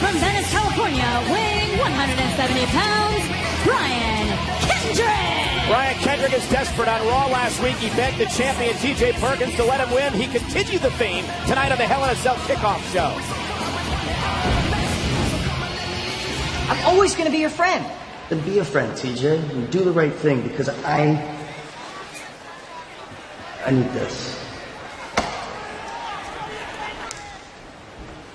from Venice, California, weighing 170 pounds, Brian Kendrick. Brian Kendrick is desperate. On Raw last week, he begged the champion TJ Perkins to let him win. He continued the theme tonight on the Hell in a Cell kickoff show. I'm always going to be your friend. Then be a friend, TJ, and do the right thing, because I need this.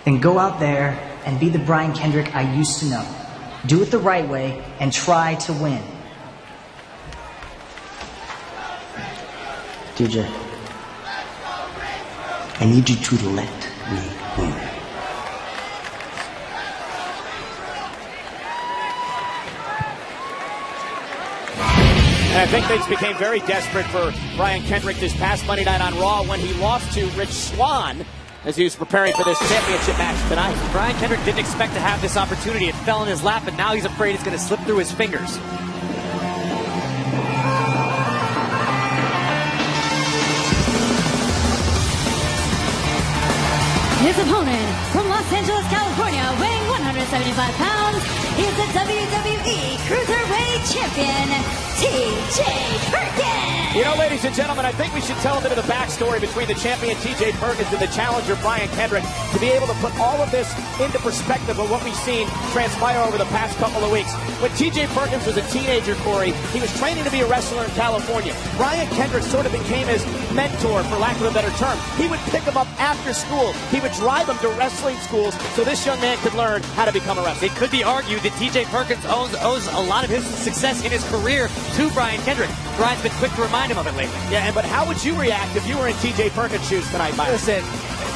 Then go out there and be the Brian Kendrick I used to know. Do it the right way and try to win. TJ, I need you to let me win. And I think things became very desperate for Brian Kendrick this past Monday night on Raw when he lost to Rich Swann as he was preparing for this championship match tonight. Brian Kendrick didn't expect to have this opportunity. It fell in his lap, and now he's afraid it's going to slip through his fingers. His opponent from Los Angeles, California, weighing 175 pounds, is the WWE Cruiserweight Champion, TJ Perkins. You know, ladies and gentlemen, I think we should tell a bit of the backstory between the champion TJ Perkins and the challenger Brian Kendrick to be able to put all of this into perspective of what we've seen transpire over the past couple of weeks. When TJ Perkins was a teenager, Corey, he was training to be a wrestler in California. Brian Kendrick sort of became his mentor, for lack of a better term. He would pick him up after school. He would drive him to wrestling schools so this young man could learn how to become a wrestler. It could be argued that TJ Perkins owes a lot of his success in his career to Brian Kendrick. Brian's been quick to remind him of it lately. Yeah, but how would you react if you were in TJ Perkins' shoes tonight, Byron? Listen,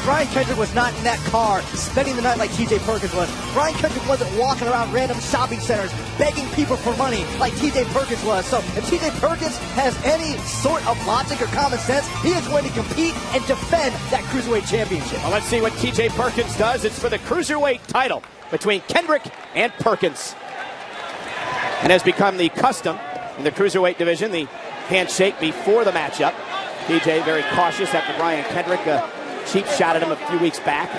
Brian Kendrick was not in that car spending the night like TJ Perkins was. Brian Kendrick wasn't walking around random shopping centers begging people for money like TJ Perkins was. So if TJ Perkins has any sort of logic or common sense, he is going to compete and defend that Cruiserweight Championship. Well, let's see what TJ Perkins does. It's for the Cruiserweight title between Kendrick and Perkins. And has become the custom in the Cruiserweight division, the handshake before the matchup. TJ very cautious after Brian Kendrick cheap shot at him a few weeks back.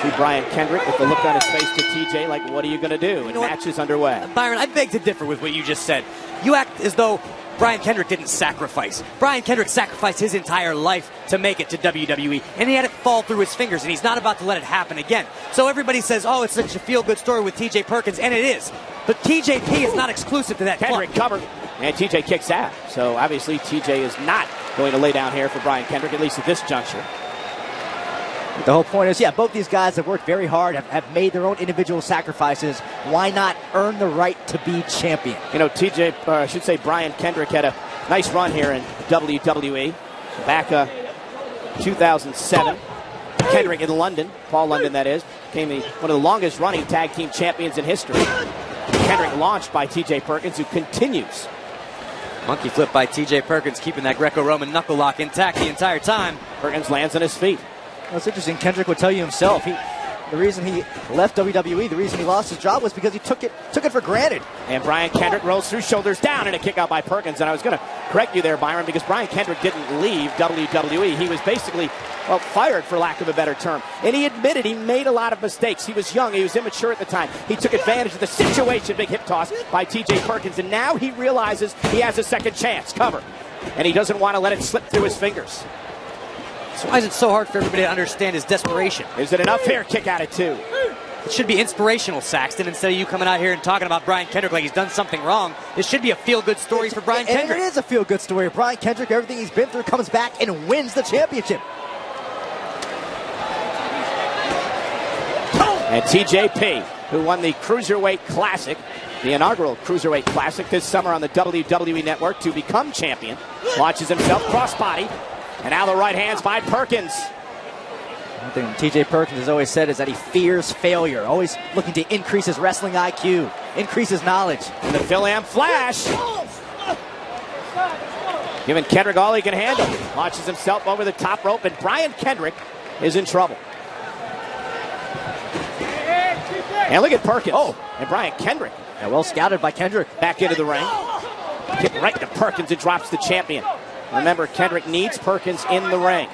See Brian Kendrick with the look on his face to TJ like, what are you going to do? And match is underway. Byron, I beg to differ with what you just said. You act as though Brian Kendrick didn't sacrifice. Brian Kendrick sacrificed his entire life to make it to WWE, and he had it fall through his fingers, and he's not about to let it happen again. So everybody says, oh, it's such a feel-good story with TJ Perkins, and it is. But TJP is not exclusive to that. Kendrick covered, and TJ kicks out. So obviously TJ is not going to lay down here for Brian Kendrick, at least at this juncture. The whole point is, yeah, both these guys have worked very hard, have made their own individual sacrifices. Why not earn the right to be champion? You know, I should say Brian Kendrick had a nice run here in WWE. Back 2007. Kendrick in London, Paul London that is, became one of the longest running tag team champions in history. Kendrick launched by TJ Perkins, who continues. Monkey flip by TJ Perkins, keeping that Greco-Roman knuckle lock intact the entire time. Perkins lands on his feet. Well, it's interesting. Kendrick would tell you himself, the reason he left WWE, the reason he lost his job was because he took it for granted. And Brian Kendrick rolls through, shoulders down, and a kick out by Perkins. And I was going to correct you there, Byron, because Brian Kendrick didn't leave WWE. He was basically, well, fired, for lack of a better term. And he admitted he made a lot of mistakes. He was young. He was immature at the time. He took advantage of the situation. Big hip toss by TJ Perkins. And now he realizes he has a second chance. Cover. And he doesn't want to let it slip through his fingers. So why is it so hard for everybody to understand his desperation? Is it enough here? Kick out at two. It should be inspirational, Saxton, instead of you coming out here and talking about Brian Kendrick like he's done something wrong. This should be a feel-good story for Brian Kendrick. And it is a feel-good story. Brian Kendrick, everything he's been through, comes back and wins the championship. And TJP, who won the Cruiserweight Classic, the inaugural Cruiserweight Classic this summer on the WWE Network to become champion, launches himself crossbody. And now the right hands by Perkins. One thing TJ Perkins has always said is that he fears failure, always looking to increase his wrestling IQ, increase his knowledge. And the Phil-Am flash. Giving Kendrick all he can handle. Launches himself over the top rope, and Brian Kendrick is in trouble. And look at Perkins. Oh, and Brian Kendrick. Yeah, well scouted by Kendrick. Back into the ring. Kick right to Perkins and drops the champion. Remember, Kendrick needs Perkins in the ring.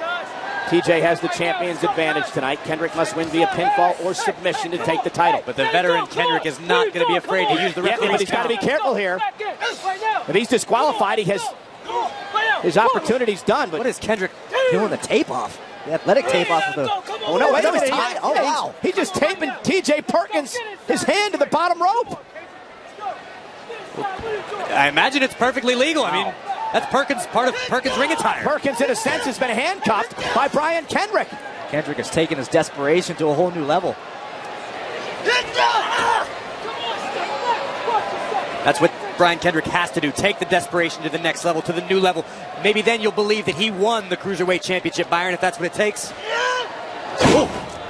TJ has the champion's advantage tonight. Kendrick must win via pinfall or submission to take the title. But the veteran Kendrick is not going to be afraid to use the referee's but he's got to be careful here. If he's disqualified, he has his opportunity's done. But what is Kendrick doing? The tape off. The athletic tape off of the... Oh, no, wait a minute. Oh, wow. He's just taping TJ Perkins his hand to the bottom rope. I imagine it's perfectly legal. I mean, that's part of Perkins' ring attire. Perkins, in a sense, has been handcuffed by Brian Kendrick. Kendrick has taken his desperation to a whole new level. That's what Brian Kendrick has to do. Take the desperation to the next level, to the new level. Maybe then you'll believe that he won the Cruiserweight Championship, Byron, if that's what it takes. Ooh.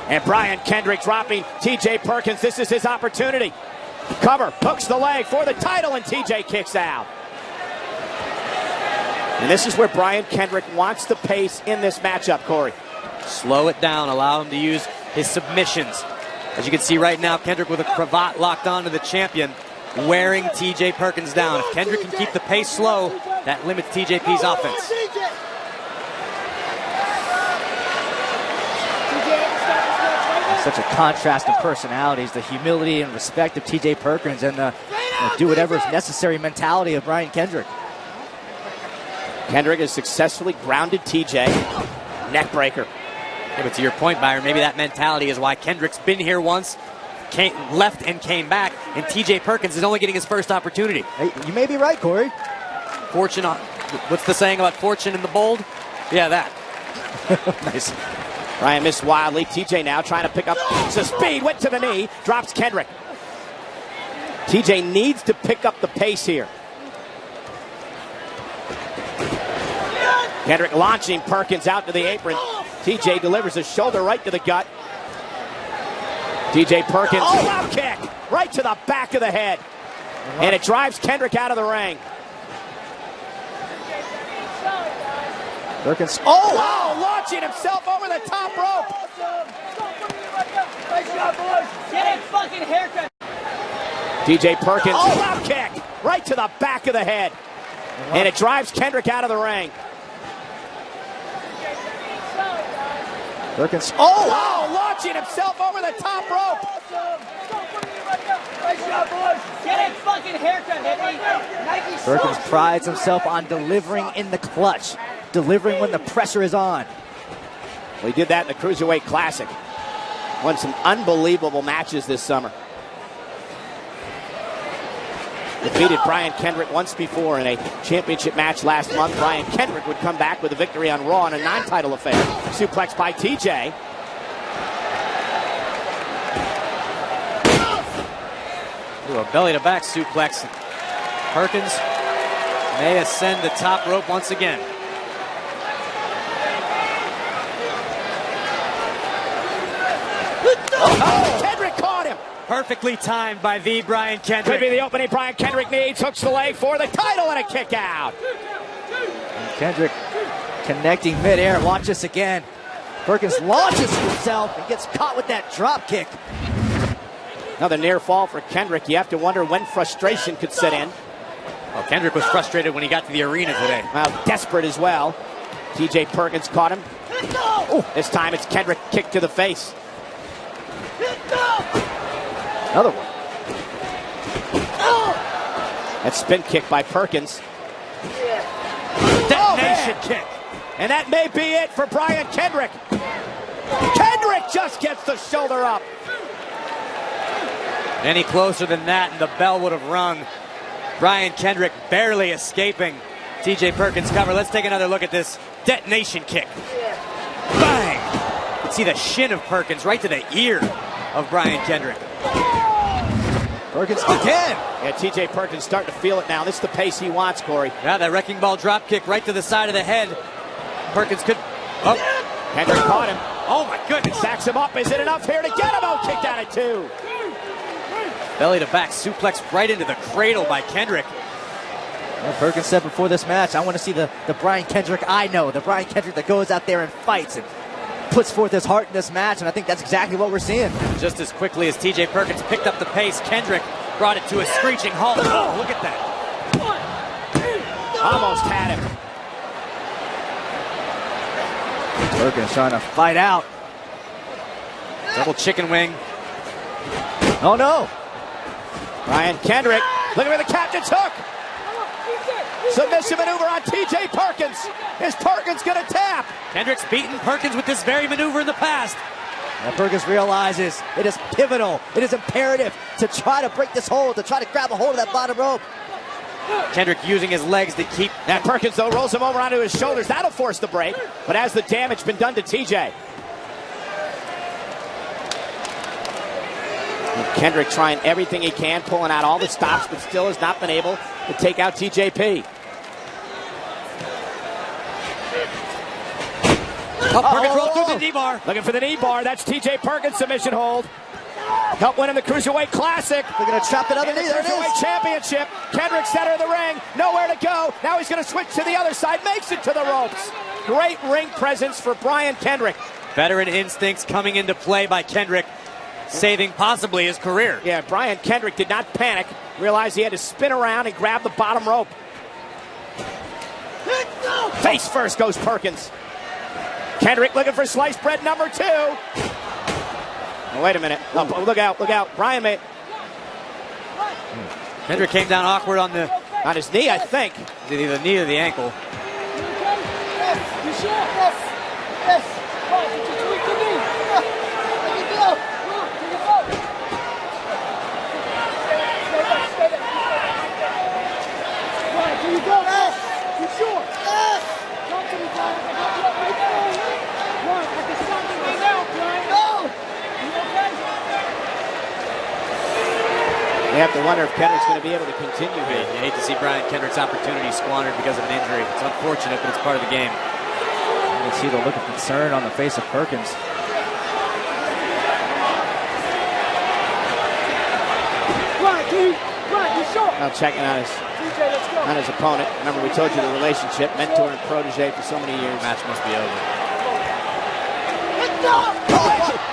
And Brian Kendrick dropping TJ Perkins. This is his opportunity. Cover, hooks the leg for the title, and TJ kicks out. And this is where Brian Kendrick wants the pace in this matchup, Corey. Slow it down, allow him to use his submissions. As you can see right now, Kendrick with a cravat locked onto the champion, wearing TJ Perkins down. If Kendrick can keep the pace slow, that limits TJP's offense. Such a contrast in personalities, the humility and respect of TJ Perkins and the do whatever is necessary mentality of Brian Kendrick. Kendrick has successfully grounded TJ. Neckbreaker. Yeah, but to your point, Byron, maybe that mentality is why Kendrick's been here once, left and came back, and TJ Perkins is only getting his first opportunity. Hey, you may be right, Corey. Fortune, what's the saying about fortune in the bold? Yeah, that. Nice. Ryan missed wildly. TJ now trying to pick up the speed. Went to the knee. Drops Kendrick. TJ needs to pick up the pace here. Kendrick launching Perkins out to the apron. TJ delivers a shoulder right to the gut. TJ Perkins, wow kick, right to the back of the head. And it drives Kendrick out of the ring. Perkins, wow, launching himself over the top rope. Get a fucking haircut. TJ Perkins, wow kick, right to the back of the head. And it drives Kendrick out of the ring. Perkins, wow, launching himself over the top rope. Get a fucking haircut, baby. Perkins prides himself on delivering in the clutch, delivering when the pressure is on. We did that in the Cruiserweight Classic. Won some unbelievable matches this summer. Defeated Brian Kendrick once before in a championship match last month. Brian Kendrick would come back with a victory on Raw in a non-title affair. Suplex by TJ. Ooh, a belly-to-back suplex. Perkins may ascend the top rope once again. Oh, Kendrick caught him. Perfectly timed by the Brian Kendrick. Could be the opening Brian Kendrick needs. Hooks the leg for the title and a kick out. And Kendrick connecting midair. Watch this again. Perkins launches himself and gets caught with that drop kick. Another near fall for Kendrick. You have to wonder when frustration could set in. Well, Kendrick was frustrated when he got to the arena today. Well, desperate as well. TJ Perkins caught him. Ooh, this time it's Kendrick kick to the face. Another one. That spin kick by Perkins. Detonation kick. And that may be it for Brian Kendrick. Kendrick just gets the shoulder up. Any closer than that and the bell would have rung. Brian Kendrick barely escaping TJ Perkins' cover. Let's take another look at this detonation kick. Bang! You can see the shin of Perkins right to the ear of Brian Kendrick. Perkins again. Yeah, TJ Perkins starting to feel it now. This is the pace he wants, Corey. Yeah, that wrecking ball drop kick right to the side of the head. Perkins could... Oh, Kendrick caught him. oh my goodness. Sacks him up. Is it enough here to get him? Oh, kicked out at 2. Belly to back suplex right into the cradle by Kendrick. Well, Perkins said before this match, I want to see the Brian Kendrick I know, the Brian Kendrick that goes out there and fights and puts forth his heart in this match, and I think that's exactly what we're seeing. Just as quickly as TJ Perkins picked up the pace, Kendrick brought it to a screeching halt. Oh, look at that. Almost had him. Perkins trying to fight out. Double chicken wing. Oh no! Brian Kendrick, look at where the captain took. Submission maneuver on TJ Perkins. Is Perkins going to tap? Kendrick's beaten Perkins with this very maneuver in the past. And Perkins realizes it is pivotal, it is imperative to try to break this hold, to try to grab a hold of that bottom rope. Kendrick using his legs to keep... Now Perkins, though, rolls him over onto his shoulders. That'll force the break. But has the damage been done to TJ? And Kendrick trying everything he can, pulling out all the stops, but still has not been able to take out TJP. Perkins rolled through the knee bar. Looking for the knee bar. That's TJ Perkins' submission hold. Help winning the Cruiserweight Classic. They're going to trap it underneath. There it is. Cruiserweight Championship. Kendrick center of the ring. Nowhere to go. Now he's going to switch to the other side. Makes it to the ropes. Great ring presence for Brian Kendrick. Veteran instincts coming into play by Kendrick, saving possibly his career. Yeah, Brian Kendrick did not panic. Realized he had to spin around and grab the bottom rope. Face first goes Perkins. Kendrick looking for sliced bread number 2. Oh, wait a minute. Oh, look out, look out. Brian made... Kendrick came down awkward on his knee, I think. Either the knee or the ankle. You have to wonder if Kendrick's going to be able to continue here. You hate to see Brian Kendrick's opportunity squandered because of an injury. It's unfortunate, but it's part of the game. You can see the look of concern on the face of Perkins. Now checking on his opponent. Remember, we told you the relationship, mentor and protege for so many years. Match must be over.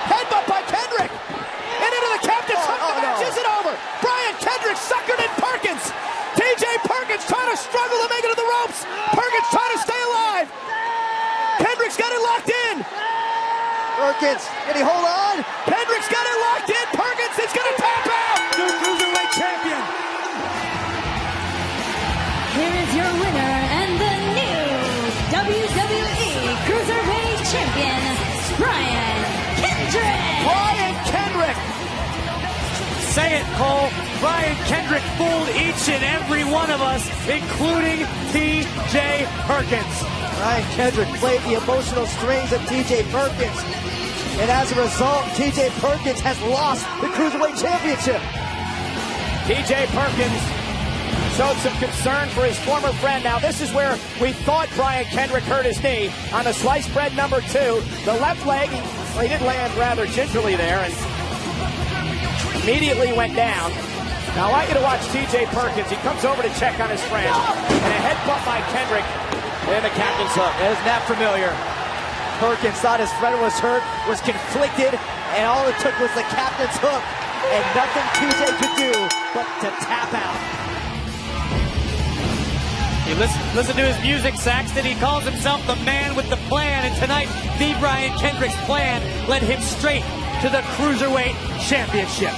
Headbutt by Kendrick! And into the captain's hook. The match isn't over. Brian Kendrick suckered in Perkins. TJ Perkins trying to struggle to make it to the ropes. Perkins trying to stay alive. Kendrick's got it locked in. Perkins, can he hold on? Kendrick's got it locked in. Perkins is going to tap out. New Cruiserweight champion. Here is your winner and the new WWE Cruiserweight Champion, Brian Kendrick. Brian Kendrick. Say it, Cole. Brian Kendrick fooled each and every one of us, including TJ Perkins. Brian Kendrick played the emotional strings of TJ Perkins. And as a result, TJ Perkins has lost the Cruiserweight Championship. TJ Perkins showed some concern for his former friend. Now, this is where we thought Brian Kendrick hurt his knee on the sliced bread number 2. The left leg, well, he did land rather gingerly there and immediately went down. Now, I want you to watch TJ Perkins. He comes over to check on his friend. And a headbutt by Kendrick and the captain's hook. Isn't that familiar? Perkins thought his friend was hurt, was conflicted, and all it took was the captain's hook. And nothing TJ could do but to tap out. You listen to his music, Saxton. He calls himself the man with the plan. And tonight, the Brian Kendrick's plan led him straight to the Cruiserweight Championship.